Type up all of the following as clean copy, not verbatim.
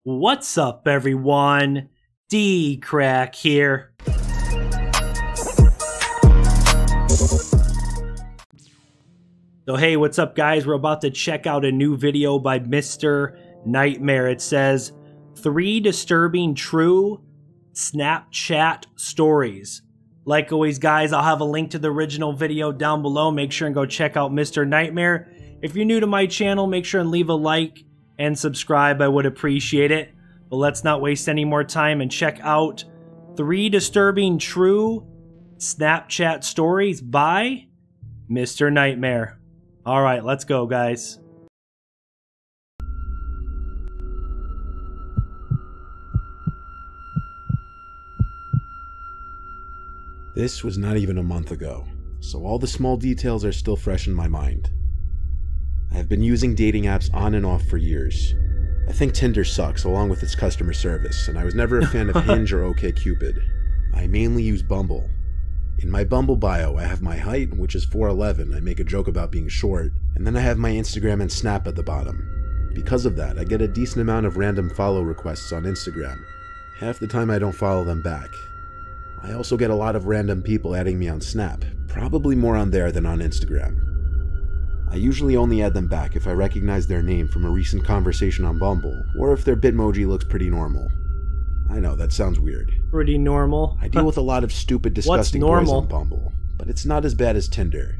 What's up, everyone? DKRACK here. So hey, what's up guys? We're about to check out a new video by Mr. Nightmare. It says, 3 disturbing true Snapchat stories. Like always guys, I'll have a link to the original video down below. Make sure and go check out Mr. Nightmare. If you're new to my channel, make sure and leave a like and subscribe. I would appreciate it. But let's not waste any more time and check out 3 disturbing true Snapchat stories by Mr. Nightmare. Alright, let's go guys. This was not even a month ago, so all the small details are still fresh in my mind. I have been using dating apps on and off for years. I think Tinder sucks along with its customer service, and I was never a fan of Hinge or OkCupid. I mainly use Bumble. In my Bumble bio, I have my height, which is 4'11", I make a joke about being short, and then I have my Instagram and Snap at the bottom. Because of that, I get a decent amount of random follow requests on Instagram. Half the time I don't follow them back. I also get a lot of random people adding me on Snap, probably more on there than on Instagram. I usually only add them back if I recognize their name from a recent conversation on Bumble, or if their Bitmoji looks pretty normal. I know, that sounds weird. Pretty normal. I deal with a lot of stupid, disgusting boys on Bumble, but it's not as bad as Tinder.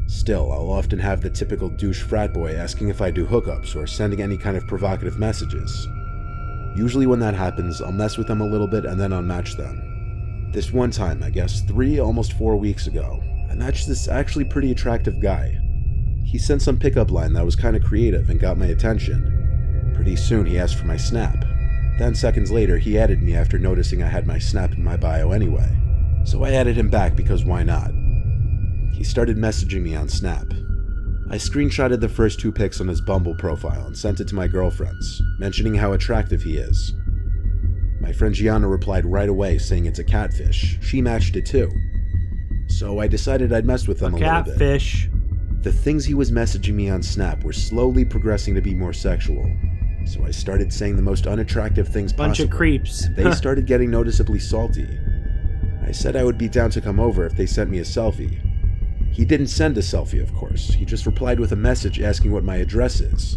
Still, I'll often have the typical douche frat boy asking if I do hookups or sending any kind of provocative messages. Usually when that happens, I'll mess with them a little bit and then unmatch them. This one time, I guess 3, almost 4 weeks ago, I matched this actually pretty attractive guy. He sent some pickup line that was kinda creative and got my attention. Pretty soon he asked for my Snap. Then seconds later he added me after noticing I had my Snap in my bio anyway. So I added him back because why not? He started messaging me on Snap. I screenshotted the first 2 pics on his Bumble profile and sent it to my girlfriends, mentioning how attractive he is. My friend Gianna replied right away saying it's a catfish. She matched it too. So I decided I'd mess with him a little bit. Catfish. The things he was messaging me on Snap were slowly progressing to be more sexual, so I started saying the most unattractive things possible. Bunch of creeps. They started getting noticeably salty. I said I would be down to come over if they sent me a selfie. He didn't send a selfie, of course. He just replied with a message asking what my address is.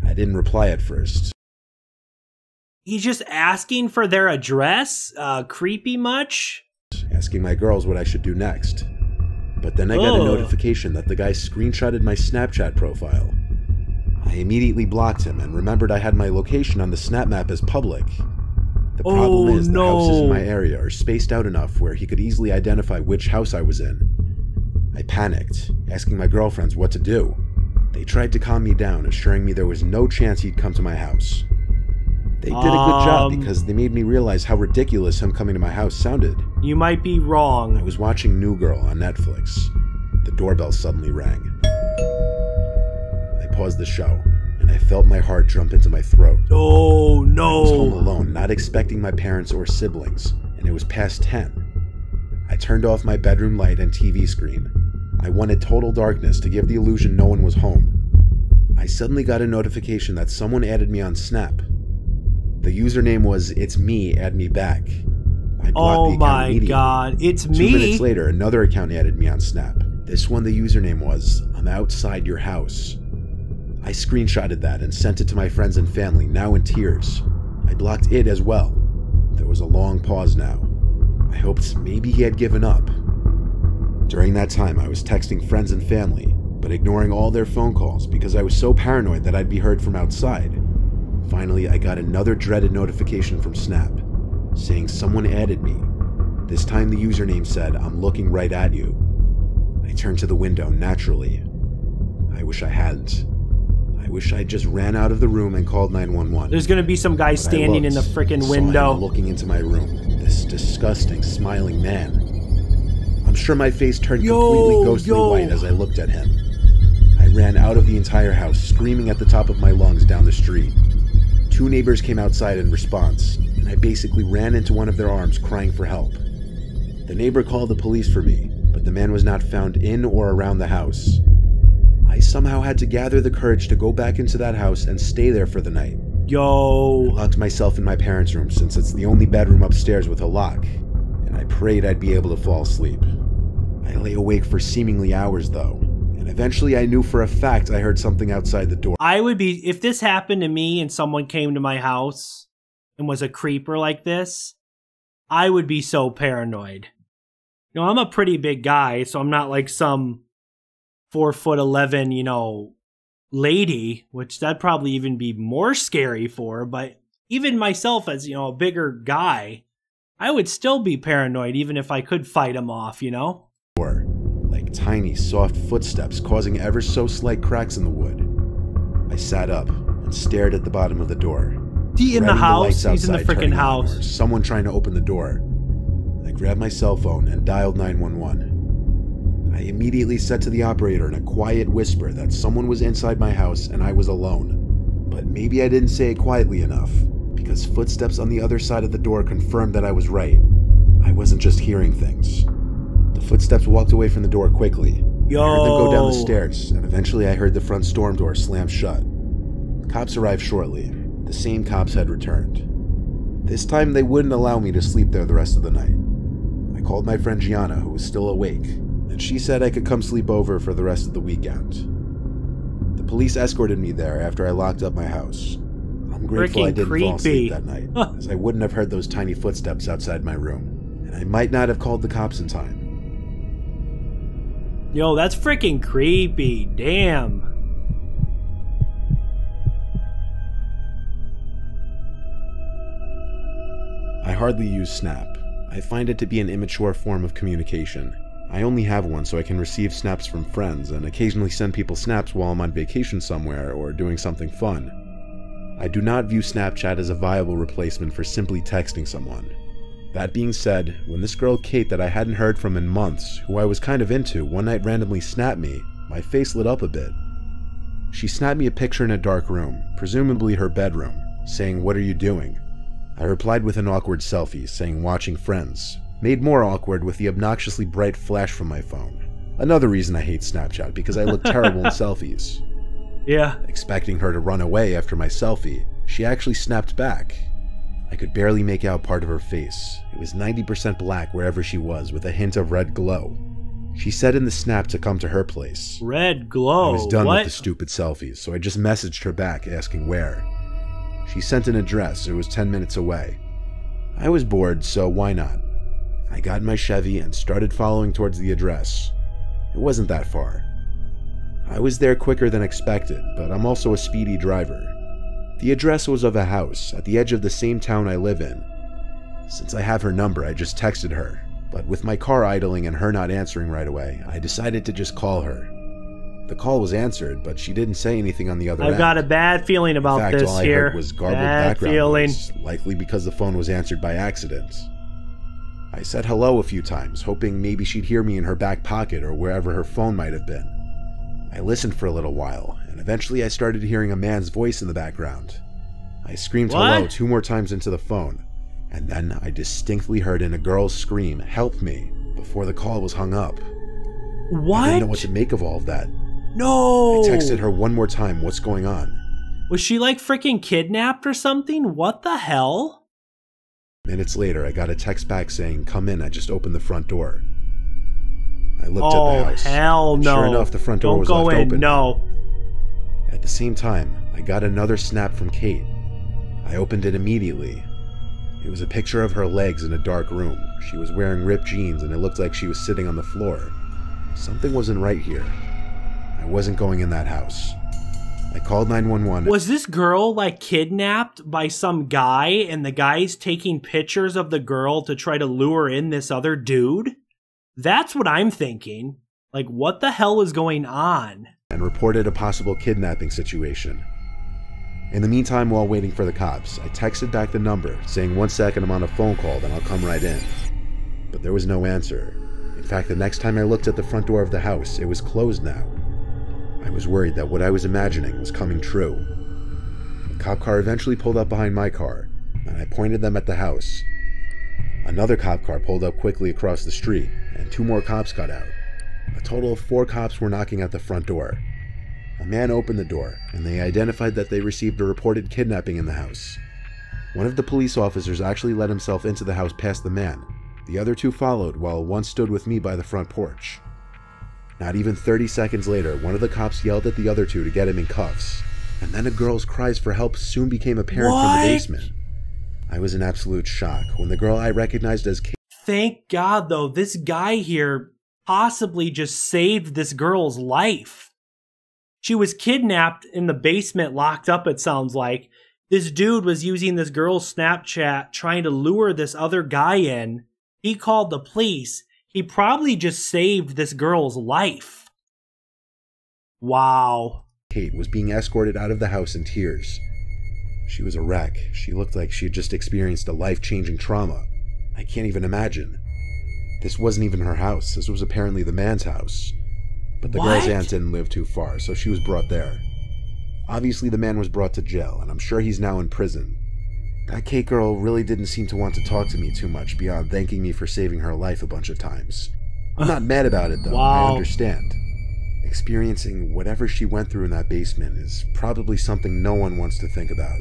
I didn't reply at first. He's just asking for their address? Creepy much? Asking my girls what I should do next. But then I got a notification that the guy screenshotted my Snapchat profile. I immediately blocked him and remembered I had my location on the Snap map as public. The problem is the houses in my area are spaced out enough where he could easily identify which house I was in. I panicked, asking my girlfriends what to do. They tried to calm me down, assuring me there was no chance he'd come to my house. They did a good job because they made me realize how ridiculous him coming to my house sounded. You might be wrong. I was watching New Girl on Netflix. The doorbell suddenly rang. I paused the show, and I felt my heart jump into my throat. Oh no! I was home alone, not expecting my parents or siblings, and it was past 10. I turned off my bedroom light and TV screen. I wanted total darkness to give the illusion no one was home. I suddenly got a notification that someone added me on Snap. The username was "It's me, add me back." I blocked the account immediately. God, it's me! 2 minutes later, another account added me on Snap. This one, the username was "I'm outside your house." I screenshotted that and sent it to my friends and family, now in tears. I blocked it as well. There was a long pause now. I hoped maybe he had given up. During that time, I was texting friends and family, but ignoring all their phone calls because I was so paranoid that I'd be heard from outside. Finally, I got another dreaded notification from Snap, saying someone added me. This time the username said, "I'm looking right at you." I turned to the window, naturally. I wish I hadn't. I wish I just ran out of the room and called 911. There's gonna be some guy standing in the frickin' window. Looking into my room, this disgusting, smiling man. I'm sure my face turned completely ghostly white as I looked at him. I ran out of the entire house, screaming at the top of my lungs down the street. 2 neighbors came outside in response, and I basically ran into one of their arms crying for help. The neighbor called the police for me, but the man was not found in or around the house. I somehow had to gather the courage to go back into that house and stay there for the night. Yo. I locked myself in my parents' room since it's the only bedroom upstairs with a lock, and I prayed I'd be able to fall asleep. I lay awake for seemingly hours though, and eventually I knew for a fact I heard something outside the door. I would be, if this happened to me and someone came to my house and was a creeper like this, I would be so paranoid. You know, I'm a pretty big guy, so I'm not like some 4'11", you know, lady, which that'd probably even be more scary for, but even myself as, you know, a bigger guy, I would still be paranoid even if I could fight him off, you know? Like tiny, soft footsteps causing ever so slight cracks in the wood. I sat up and stared at the bottom of the door. He in the house? He's in the freaking house. Someone trying to open the door. I grabbed my cell phone and dialed 911. I immediately said to the operator in a quiet whisper that someone was inside my house and I was alone. But maybe I didn't say it quietly enough, because footsteps on the other side of the door confirmed that I was right. I wasn't just hearing things. The footsteps walked away from the door quickly. Yo. I heard them go down the stairs, and eventually I heard the front storm door slam shut. The cops arrived shortly. The same cops had returned. This time they wouldn't allow me to sleep there the rest of the night. I called my friend Gianna, who was still awake, and she said I could come sleep over for the rest of the weekend. The police escorted me there after I locked up my house. I'm grateful I didn't fall asleep that night, as I wouldn't have heard those tiny footsteps outside my room, and I might not have called the cops in time. Yo, that's freaking creepy. Damn. I hardly use Snap. I find it to be an immature form of communication. I only have one so I can receive snaps from friends and occasionally send people snaps while I'm on vacation somewhere or doing something fun. I do not view Snapchat as a viable replacement for simply texting someone. That being said, when this girl Kate that I hadn't heard from in months, who I was kind of into, one night randomly snapped me, my face lit up a bit. She snapped me a picture in a dark room, presumably her bedroom, saying, "What are you doing?" I replied with an awkward selfie, saying watching Friends, made more awkward with the obnoxiously bright flash from my phone. Another reason I hate Snapchat, because I look terrible in selfies. Yeah. Expecting her to run away after my selfie, she actually snapped back. I could barely make out part of her face. It was 90% black wherever she was, with a hint of red glow. She said in the snap to come to her place. Red glow? I was done with the stupid selfies, so I just messaged her back asking where. She sent an address. It was 10 minutes away. I was bored, so why not? I got in my Chevy and started following towards the address. It wasn't that far. I was there quicker than expected, but I'm also a speedy driver. The address was of a house at the edge of the same town I live in. Since I have her number, I just texted her, but with my car idling and her not answering right away, I decided to just call her. The call was answered, but she didn't say anything on the other end. I've got a bad feeling about this here. In fact, all I heard was garbled background noise, feeling. likely because the phone was answered by accident. I said hello a few times, hoping maybe she'd hear me in her back pocket or wherever her phone might have been. I listened for a little while, and eventually I started hearing a man's voice in the background. I screamed hello 2 more times into the phone, and then I distinctly heard in a girl's scream, "Help me," before the call was hung up. What? I didn't know what to make of all of that. No! I texted her 1 more time, "What's going on?" Was she like freaking kidnapped or something? What the hell? Minutes later, I got a text back saying, "Come in, I just opened the front door." I looked at the house. Oh, hell no. Sure enough, the front door was left open. No. At the same time, I got another snap from Kate. I opened it immediately. It was a picture of her legs in a dark room. She was wearing ripped jeans and it looked like she was sitting on the floor. Something wasn't right here. I wasn't going in that house. I called 911. Was this girl like kidnapped by some guy and the guy's taking pictures of the girl to try to lure in this other dude? That's what I'm thinking. Like, what the hell is going on? And reported a possible kidnapping situation. In the meantime, while waiting for the cops, I texted back the number, saying 1 second I'm on a phone call, then I'll come right in. But there was no answer. In fact, the next time I looked at the front door of the house, it was closed now. I was worried that what I was imagining was coming true. The cop car eventually pulled up behind my car, and I pointed them at the house. Another cop car pulled up quickly across the street, and 2 more cops got out. A total of 4 cops were knocking at the front door. A man opened the door, and they identified that they received a reported kidnapping in the house. One of the police officers actually let himself into the house past the man. The other two followed, while one stood with me by the front porch. Not even 30 seconds later, one of the cops yelled at the other two to get him in cuffs. And then a girl's cries for help soon became apparent from the basement. I was in absolute shock when the girl I recognized as Kate. Thank God, though, this guy here possibly just saved this girl's life. She was kidnapped in the basement, locked up, it sounds like. This dude was using this girl's Snapchat, trying to lure this other guy in. He called the police. He probably just saved this girl's life. Wow. Kate was being escorted out of the house in tears. She was a wreck. She looked like she had just experienced a life-changing trauma. I can't even imagine. This wasn't even her house. This was apparently the man's house. But the girl's aunt didn't live too far, so she was brought there. Obviously, the man was brought to jail, and I'm sure he's now in prison. That Kate girl really didn't seem to want to talk to me too much beyond thanking me for saving her life a bunch of times. I'm not mad about it, though. Wow. I understand. Experiencing whatever she went through in that basement is probably something no one wants to think about.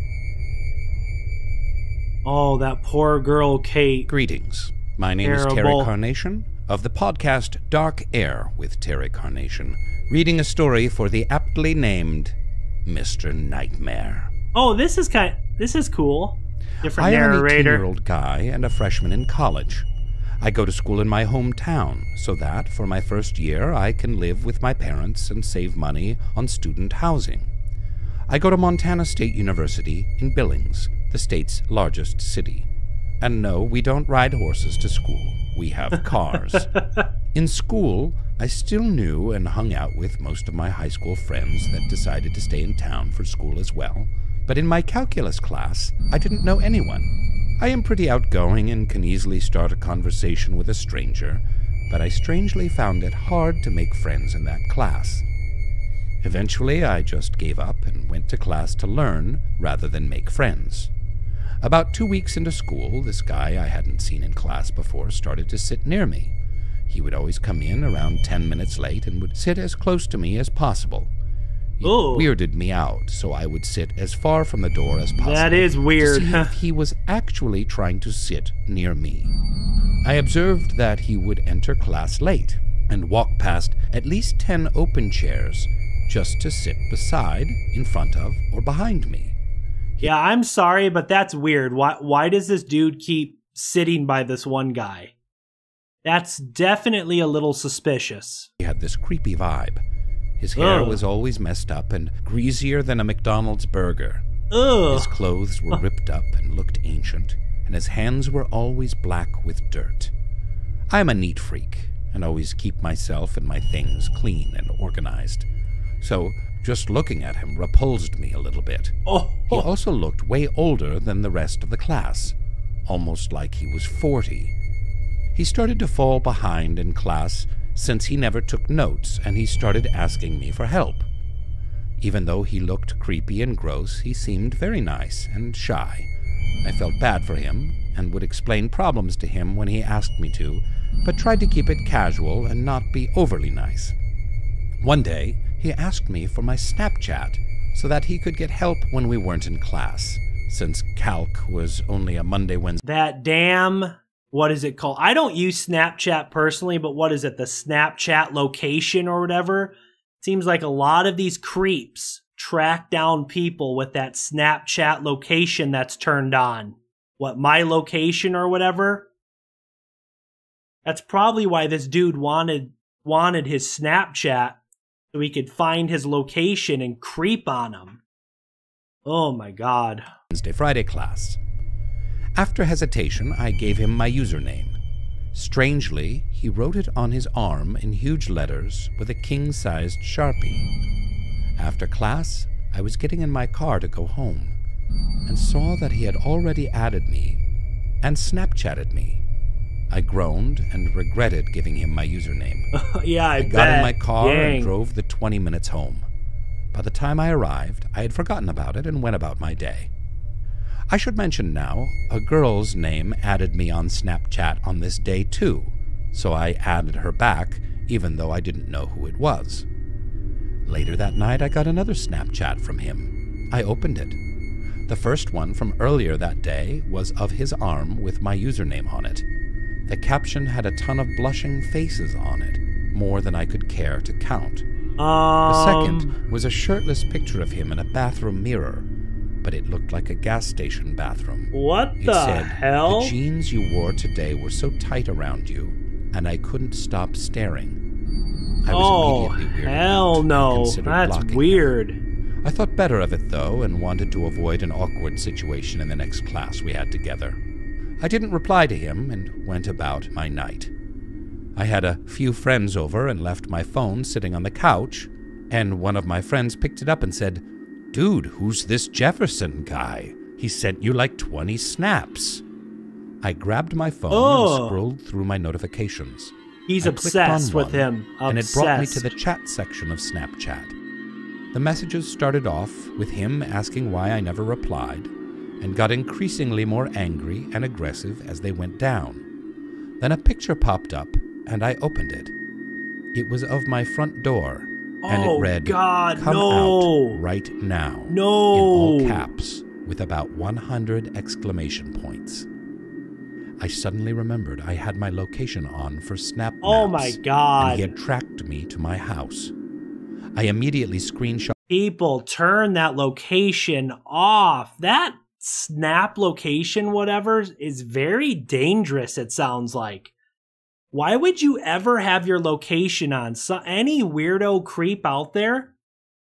Oh, that poor girl, Kate. Greetings. My name is Terry Carnation of the podcast Dark Air with Terry Carnation, reading a story for the aptly named Mr. Nightmare. Oh, this is cool. Different narrator. I am an 18-year-old guy and a freshman in college. I go to school in my hometown so that for my first year I can live with my parents and save money on student housing. I go to Montana State University in Billings, the state's largest city. And no, we don't ride horses to school. We have cars. In school, I still knew and hung out with most of my high school friends that decided to stay in town for school as well. But in my calculus class, I didn't know anyone. I am pretty outgoing and can easily start a conversation with a stranger, but I strangely found it hard to make friends in that class. Eventually, I just gave up and went to class to learn rather than make friends. About 2 weeks into school, this guy I hadn't seen in class before started to sit near me. He would always come in around 10 minutes late and would sit as close to me as possible. It weirded me out, so I would sit as far from the door as possible. That is weird. To see if he was actually trying to sit near me. I observed that he would enter class late and walk past at least 10 open chairs just to sit beside, in front of, or behind me. Yeah, I'm sorry, but that's weird. Why does this dude keep sitting by this one guy? That's definitely a little suspicious. He had this creepy vibe. His hair was always messed up and greasier than a McDonald's burger. His clothes were ripped up and looked ancient, and his hands were always black with dirt. I am a neat freak, and always keep myself and my things clean and organized. So, just looking at him repulsed me a little bit. He also looked way older than the rest of the class, almost like he was 40. He started to fall behind in class since he never took notes, and he started asking me for help. Even though he looked creepy and gross, he seemed very nice and shy. I felt bad for him and would explain problems to him when he asked me to, but tried to keep it casual and not be overly nice. One day, he asked me for my Snapchat so that he could get help when we weren't in class, since calc was only a Monday, Wednesday. That damn, what is it called? I don't use Snapchat personally, but what is it? The Snapchat location or whatever? Seems like a lot of these creeps track down people with that Snapchat location that's turned on. What, my location or whatever? That's probably why this dude wanted his Snapchat, so he could find his location and creep on him. Oh my God. Wednesday, Friday class. After hesitation, I gave him my username. Strangely, he wrote it on his arm in huge letters with a king-sized Sharpie. After class, I was getting in my car to go home and saw that he had already added me and Snapchatted me. I groaned and regretted giving him my username. Yeah, I bet. got in my car and drove the 20 minutes home. By the time I arrived, I had forgotten about it and went about my day. I should mention now, a girl's name added me on Snapchat on this day too, so I added her back even though I didn't know who it was. Later that night, I got another Snapchat from him. I opened it. The first one from earlier that day was of his arm with my username on it. The caption had a ton of blushing faces on it, more than I could care to count. The second was a shirtless picture of him in a bathroom mirror, but it looked like a gas station bathroom. What it the said, hell? The jeans you wore today were so tight around you, and I couldn't stop staring. I was immediately weirded hell out no. and considered That's blocking weird. him. I thought better of it, though, and wanted to avoid an awkward situation in the next class we had together. I didn't reply to him and went about my night. I had a few friends over and left my phone sitting on the couch, and one of my friends picked it up and said, "Dude, who's this Jefferson guy? He sent you like 20 snaps." I grabbed my phone and scrolled through my notifications. He's obsessed with him. And it brought me to the chat section of Snapchat. The messages started off with him asking why I never replied, and got increasingly more angry and aggressive as they went down. Then a picture popped up, and I opened it. It was of my front door, and it read, God, "Come out right now," in all caps, with about 100 exclamation points. I suddenly remembered I had my location on for Snap Maps. Oh my God. And he had tracked me to my house. I immediately screenshot. People, turn that location off. That Snap location, whatever, is very dangerous, it sounds like. Why would you ever have your location on? Any weirdo creep out there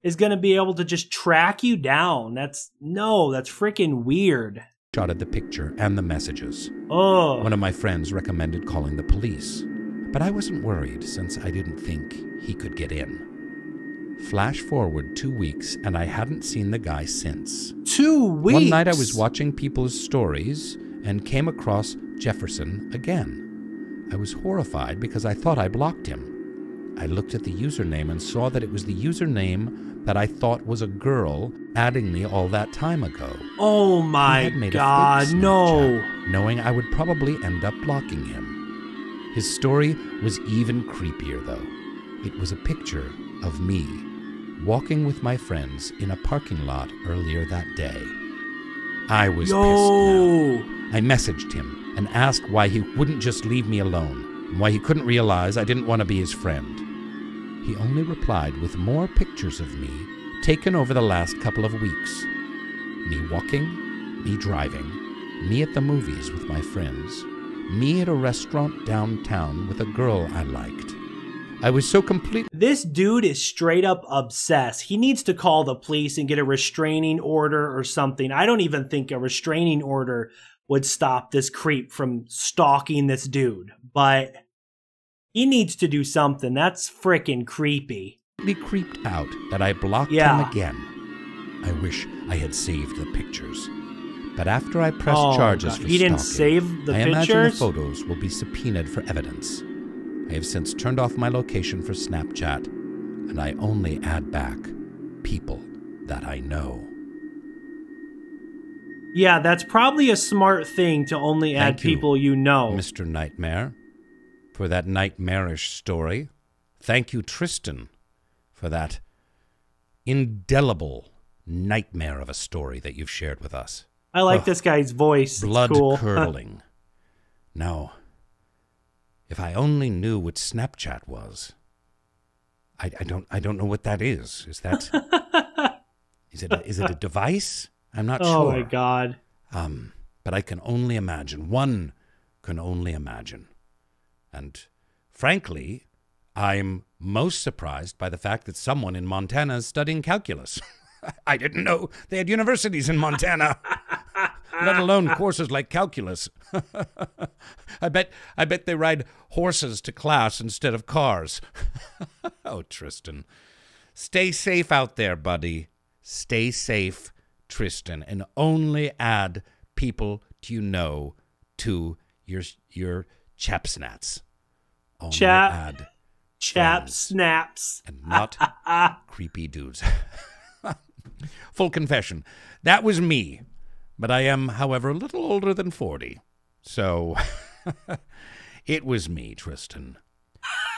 is going to be able to just track you down. That's freaking weird. Shot at the picture and the messages. Oh. One of my friends recommended calling the police, but I wasn't worried since I didn't think he could get in. Flash forward 2 weeks, and I hadn't seen the guy since. 2 weeks? One night I was watching people's stories and came across Jefferson again. I was horrified because I thought I blocked him. I looked at the username and saw that it was the username that I thought was a girl adding me all that time ago. Oh my God, no. Knowing I would probably end up blocking him. His story was even creepier, though. It was a picture of me walking with my friends in a parking lot earlier that day. I was pissed now. I messaged him and asked why he wouldn't just leave me alone, and why he couldn't realize I didn't want to be his friend. He only replied with more pictures of me taken over the last couple of weeks. Me walking, me driving, me at the movies with my friends, me at a restaurant downtown with a girl I liked. I was so complete. This dude is straight up obsessed. He needs to call the police and get a restraining order or something. I don't even think a restraining order would stop this creep from stalking this dude, but he needs to do something. That's freaking creepy. Creeped out that I blocked him again. I wish I had saved the pictures. But after I pressed charges for he didn't stalking, save the I pictures? imagine the photos will be subpoenaed for evidence. I have since turned off my location for Snapchat, and I only add back people that I know. Yeah, that's probably a smart thing to only add people you know. Mr. Nightmare, for that nightmarish story. Thank you, Tristan, for that indelible nightmare of a story that you've shared with us. I like this guy's voice. Blood it's cool. curdling. Now, if I only knew what Snapchat was. I don't know what that is. Is that is it a device? I'm not sure. Oh my God. But I can only imagine. One can only imagine. And frankly, I'm most surprised by the fact that someone in Montana is studying calculus. I didn't know they had universities in Montana, let alone courses like calculus. I bet they ride horses to class instead of cars. Oh, Tristan. Stay safe out there, buddy. Stay safe, Tristan, and only add people you know to your chapsnats. Only add chap snaps and not creepy dudes. Full confession, that was me, but I am, however, a little older than 40. So it was me, Tristan.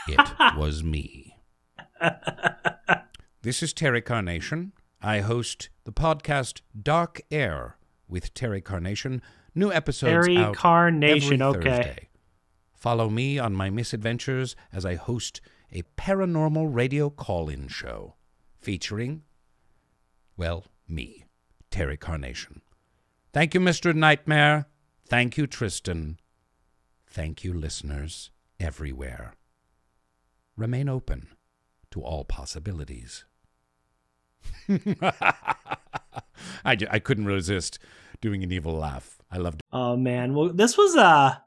It was me. This is Terry Carnation. I host the podcast Dark Air with Terry Carnation. New episodes Terry out Carnation, every okay. Thursday. Follow me on my misadventures as I host a paranormal radio call-in show featuring, well, me, Terry Carnation. Thank you, Mr. Nightmare. Thank you, Tristan. Thank you, listeners everywhere. Remain open to all possibilities. I couldn't resist doing an evil laugh. I loved it. Oh man, well this was a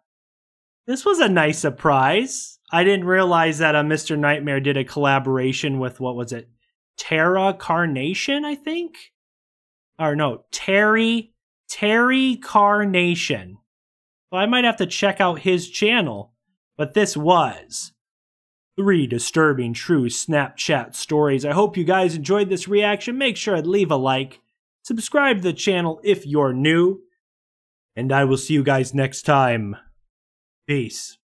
nice surprise. I didn't realize that Mr. Nightmare did a collaboration with, what was it? Terra Carnation, I think? Or no, Terry Carnation. Well, I might have to check out his channel. But this was 3 disturbing true Snapchat stories. I hope you guys enjoyed this reaction. Make sure to leave a like. Subscribe to the channel if you're new. And I will see you guys next time. Peace.